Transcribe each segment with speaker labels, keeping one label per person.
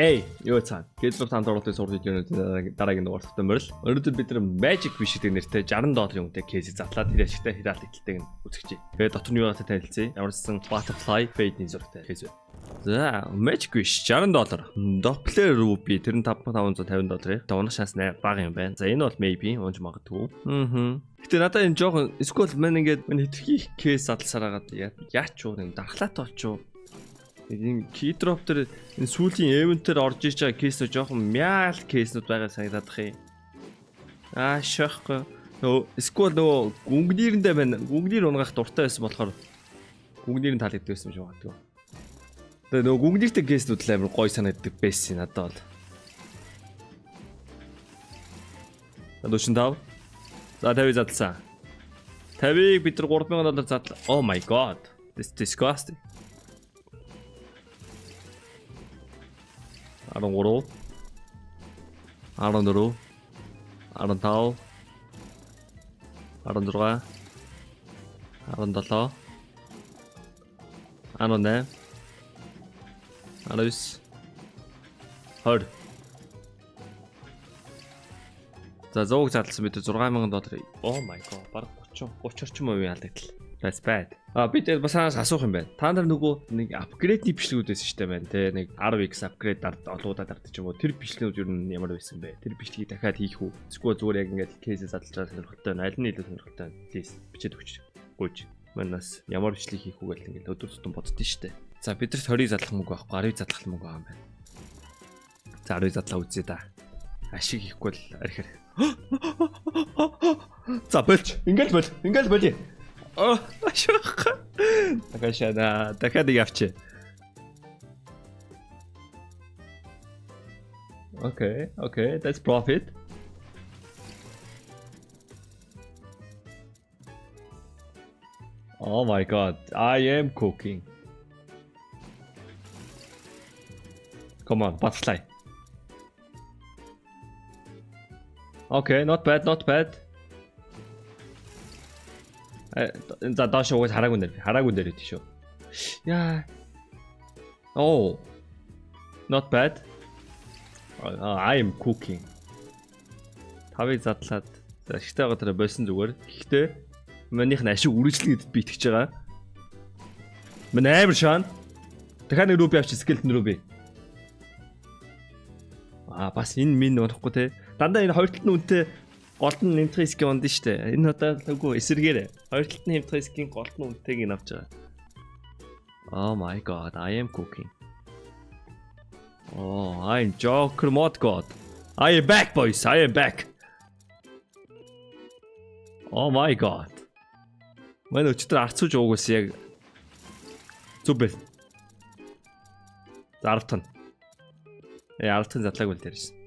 Speaker 1: Эй, юу цаа. Гэтэл танд оролцож сурах видеонууд дараагийн дугаарт морил. Өнөөдөр бид нар Magic Fish гэдэг нэртэй $60 үнэтэй кейсийг задлаад тэр ашигтай хираалт ихтэй үзэгчээ. Тэгээд дотор нь юу гадаг танилцъя. Ямарсан Butterfly Fade-ийн зурагтай кейс байна. За, Magic Fish $60. Doppler Ruby тэр нь $5550. Дуунах шанс бага юм байна. За, энэ бол maybe унж магадгүй. Гэтэ надад энэ жоохон эсвэл мань ингээд мань хитрхи кейс задлсараагаад яач юу юм дархлаатай болчихоо. Энэ key drop дээр энэ сүүлийн event дээр орж иж байгаа кейс жоохон мяал кейснүүд байгаа санагдах юм. Шахгүй. Эсвэл нөгөө гүнгнийрэндээ байна. Гүнгнийр унгах дуртай байсан болохоор гүнгнийрийн тал гэдэг байсан юм шиг байна. Тэгээ нөгөө гүнгнийртэй кейснүүд л амар гоё санагддаг байсан надад бол. 45. За 50 задлаа. 50-ыг бид нар $3000 задлаа. Oh my god. This disgusting. 13 14 15 16 17 18 19 20. За 100-г задлсан бид $6000. Oh my god. Бараг 30 орчим хувийн алдагдал. That's bad. Бид бас асуух юм байна. Та нар нөгөө нэг апгрейдний бичлэгүүд байсан шүү дээ байна те. Нэг 10x апгрейд олуудаад дардаг ч юм уу. Тэр бичлэгүүд юу ямар байсан бэ? Тэр бичлэгийг дахиад хийх үү? Эсвэл зүгээр яг ингээд кейс задлж байгаа сонирхолтой байна. Аль нь илүү сонирхолтой байна? Please бичээд өгч. Гүйж. Манаас ямар бичлэг хийх үү гэл ингээд өдөр тутам боддоо шүү дээ. За бидэрт 20-ыг задлах мөнгө байхгүй, 10-ыг задлах мөнгө байгаа юм байна. За 10-ыг задлаа үзье да. Ашиг хийхгүй л архир. За болч. Ингээд болъё. Ашиг. Такашана, дахиад явчих. Okay, that's profit. Oh my god, I am cooking. Come on, butterfly. Okay, not bad. За доош угаас хараагүй нэр идэх шүү. Яа. Oh. Not bad. I am cooking. Тавыг задлаад ашигтай гадараа болсон зүгээр. Гэхдээ манийх нь ашиг үргэлжлэн идэд би итгэж байгаа. Мань амар шаан. Дахиад нэг рүү би авчих скелетон рүү би. Бас энэ минь унахгүй те. Дандаа энэ хоёр талд нь үнтэй голд нь нэмтрискийн унд нь штэ. Энэ удаа үгүй эсэргээр. Хоёр талд нь нэмтрискийн голд нь үнтэйг нь авч байгаа. Oh my god, I am cooking. Oh, I'm Joker mod god. I am back boys, I am back. Oh my god. Мань өчтөр арцууж уугаас яг зүг бэл. Зартан. Артын задлааг үл дээрсэн.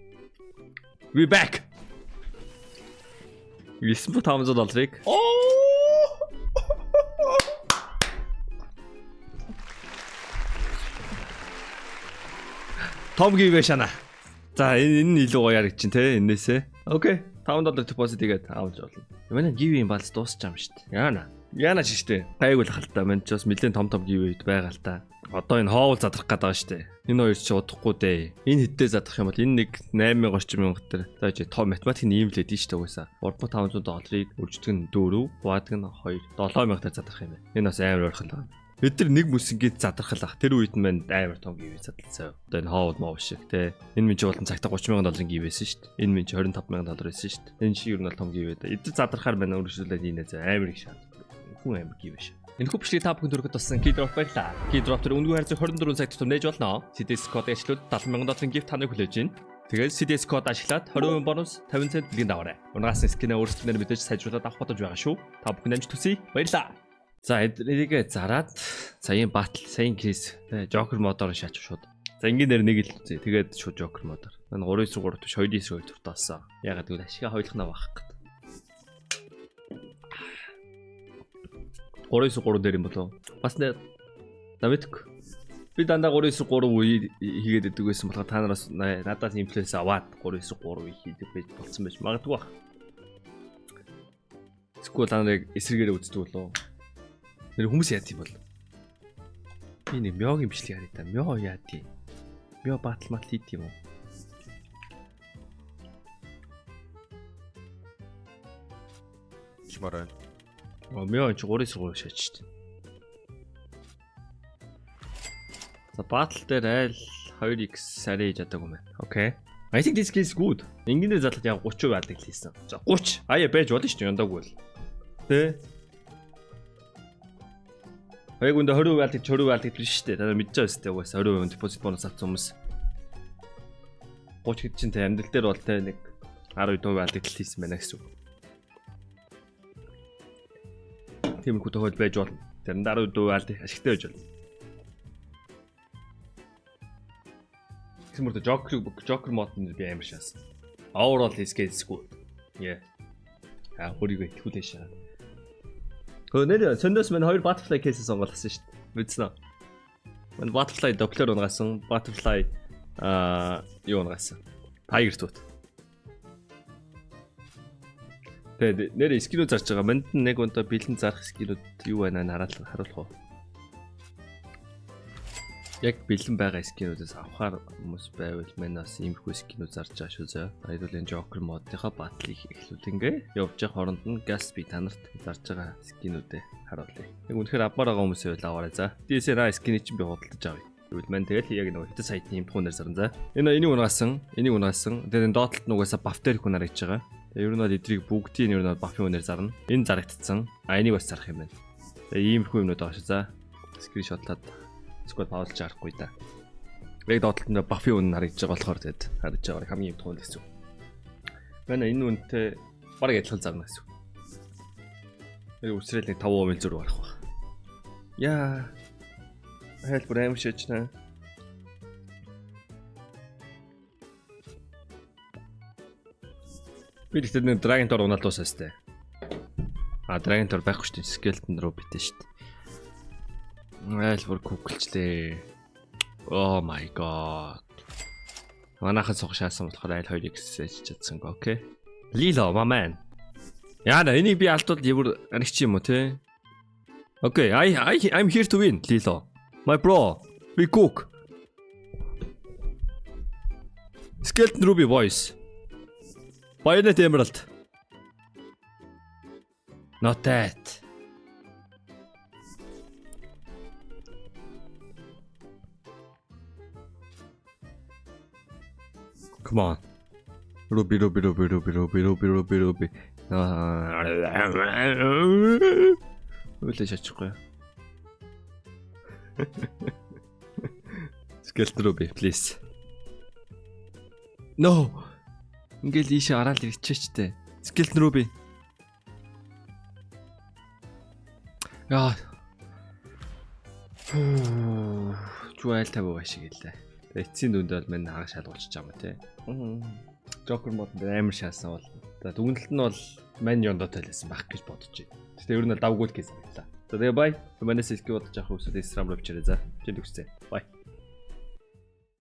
Speaker 1: We back. $9500. Том give шана. За энэ илүү гоё яриг чинь те энээсээ. Окей. $5 deposit игээд авч болно. Манай give юм балс дуусч байгаа юм шүү дээ. Яана ч штэ. Гайгүй л хальтаа манд ч бас нэлээд том give байгаа л та. Одоо энэ хоол задрах гээд байгаа штэ. Энэ хоёр ч удахгүй дээ. Энэ хэддээ задрах юм бол энэ нэг 8000 орчим мянга төр. За чи том математик нь ийм л байдэн штэ угаасаа. $3500-ыг үрждэг нь 4, буудаг нь 2, $7000 таар задрах юм байна. Энэ бас амар ойрхон байна. Бид нар нэг мүсэнгээд задрахлах. Тэр үед нь манд амар том give задлцаа. Одоо энэ хоол моо шиг те. Энэ минь ч болон цагта $30,000 give байсан штэ. Энэ минь ч $25,000 байсан штэ. Энэ шиг ер нь том give байдаг. Эдгээр задрахаар байна үржүүлээд инээ за амар их шаад. Хүн амар give шаа. Энэ хүчлийн та бүхэн төрөхөд болсон key drop байлаа. Key drop төр үнгүй харьцаг 24 цаг тутам нээж болно. CDS код ашиглаад $70,000 gift таныг хүлээж байна. Тэгээд CDS код ашиглаад 20% бонус 50 цент бэлгийн даваарай. Унгаас скинээ өөрсдөө мэдээж сайжруулаад авах бодож байгаа шүү. Та бүхэн амжилт хүсье. Баярлалаа. За эднэрийгээ зараад саяын батл, саяын кейс, Joker модоор шаач шууд. За ингийн дээр нэг л үзье. Тэгээд шууд Joker модоор. Мань 3-3 биш 2-2 туртаасан. Ягаад гэвэл ашигаа хойлохнаа баах гэдэг. 3-3 дээр юм болов. Бас Давидк. Би дандаа 3-3 үе хийгээд идэг байсан болохоор та нараас надаас инфлюенс аваад 3-3 хийдэг байж болцсон байж магадгүй бах. Эсвэл та нарыг эсрэгээр үздэг болов. Нэр хүмүүс яа тийм бол. Би нэг мёгийн бичлэг харъя та. Мё яа тийм. Мё батал мал хийд юм уу?
Speaker 2: Чимараа.
Speaker 1: Мё энэ 3-ын сургууль шаач штт. За батал дээр айл 2x арай хийж чадаагүй юм байна. Окей. I think this is good. Ингэнээр залхад яг 30% алдаг хэлсэн. За 30. Аяа байж болно шүү дээ яндаагүй бол. Тэ. Яг үндэ 20% алдаг 40% алдаг биш шүү дээ. Та мэдж байгаа өстэй угаасаа 20% депозит бонус авсан хүмүүс. 30 хэд чинь тэ амьдрал дээр бол тэ нэг 10% алдаг хэлсэн байна гэсэн үг. Тиймэрхүү тохиол байж болно. Тэр 10% алдаг ашигтай байж болно. Мөрдө Joker мод нь би амар шаасан. Overall is good. Yeah. Хөрийгөө итгүүлээ шаа. Нэр сөндөөс мань 2 butterfly case сонголсон шүү дээ. Мэдсэн үү? Мань butterfly Doppler унгасан, butterfly юу унгасан? Tiger tooth. Тэгээд нэр скинүүд зарж байгаа. Манд нэг өнтө бэлэн зарах скинүүд юу байна харуулах уу? Яг бэлэн байгаа скинүүдээс авахар хүмүүс байвал мань бас иймэрхүү скинүүд зарж байгаа шүү зөө. Баярлалаа энэ Joker модынхаа батлыг эхлүүл ингээ явж явах хооронд нь Gatsby танарт зарж байгаа скинүүдэд харуулъя. Яг үнэхээр авмаар байгаа хүмүүс байвал аваарай за. DSR скиний чинь би худалдаж авъя. Тэгвэл мань тэгэл яг нэг хэдэн сайтны юм тухнаар зарна за. Энийг унаасан. Тэгээд энэ доотлолт нугасаа buff дээр хүн харагдаж байгаа. Тэгээд ер нь бол эдрийг бүгдийг ер нь buff-ийн үнээр зарна. Энэ зарагдцсан. Энийг бас зарах юм байна. Тэгээд иймэрхүү юмнууд байгаа шүү за. Скриншотлаад Squad паулж арахгүй да. Яг доотлолтод buff-ийн үн харагдаж байгаа болохоор тэгэд харагдаж байгаа хамгийн юм тухайн гэсэн. Манай энэ үнэтэй бараг адилхан зарна гэсэн. Яг үсрээл нэг 5% зөрүү гарах баг. Яа. Хэл бүр аим шижнэ. Би тэгтээ нэг Dragon Tor унаалуусаа сте. Dragon Tor байхгүй шүү дээ. Skeleton руу битэн шүү дээ. Айл бүр куклчлээ. Oh my god. Манайхан сох шаасан болохоор айл 2x хийж чадсангүй, окей. Lilo, my man. Яна, энийг би алдвал ямар аригч юм уу те? Okay, I'm here to win, Lilo. My bro, we cook. Skeleton Ruby voice. Bayonet Emerald. Not that. Come on. Ruby. Үлээж очихгүй. Skeleton Ruby, please. No. Ингээл ийшээ араал ирчихээчтэй. Skeleton Ruby. Яа. Чуайл тавь башиг гэлээ. Эцсийн дүнд бол мань хага шалгуулчих юм те. Joker мод амар шаасан бол. Дүгнэлт нь бол мань ёндоо талсан байх гэж бодож байна. Тэгтээ ер нь давгуул гэсэн байлаа. За тэгээ бай. Манайс хэлхий бодож авах үсэл Instagram руу бичээрэй за. Жид үгсээ. Бай.